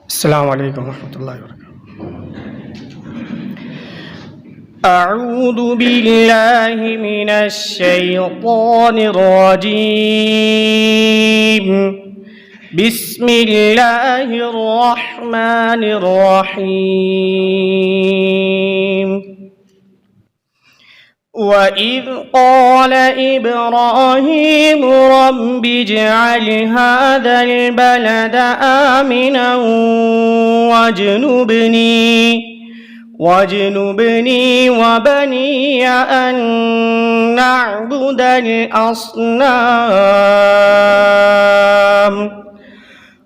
السلام عليكم ورحمة الله وبركاته. أعوذ بالله من الشيطان الرجيم. بسم الله الرحمن الرحيم. وإذ قال إبراهيم رب اجعل هذا البلد آمنا واجنبني وبني أن نعبد الأصنام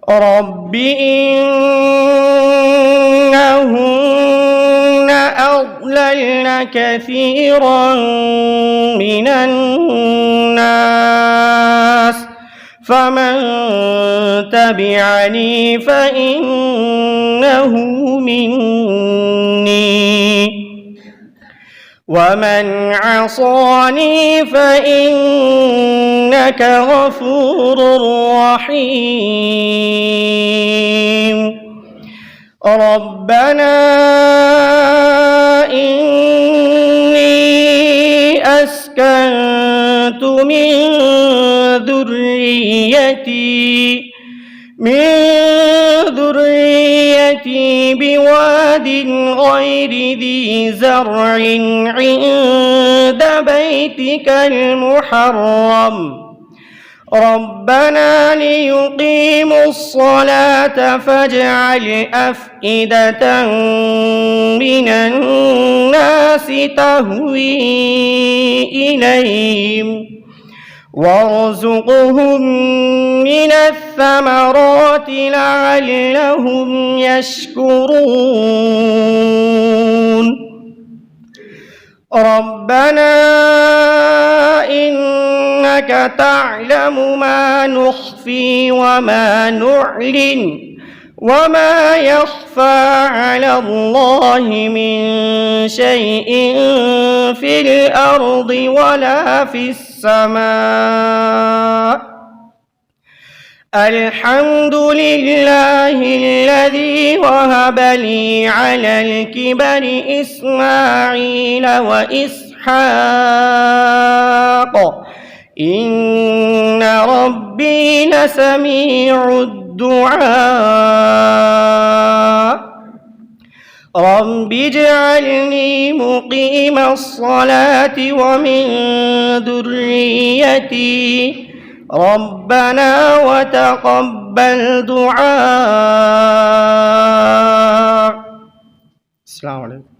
رب إنهن أضللن كثيرا من الناس فمن تبعني فإنه مني ومن عصاني فإنك غفور رحيم. ربنا إني أسكنت من ذريتي بواد غير ذي زرع عند بيتك المحرم ربنا ليقيموا الصلاة فاجعل أفئدة من الناس تهوي إليهم وارزقهم من الثمرات لعلهم يشكرون. ربنا إنك تعلم ما نخفي وما نعلن وما يخفى على الله من شيء في الأرض ولا في السماء. الحمد لله الذي وهب لي على الكبر إسماعيل وإسحاق إن ربي لسميع الدعاء. رب اجعلني مقيم الصلاة ومن ذريتي ربنا وتقبل دعاء. السلام عليكم.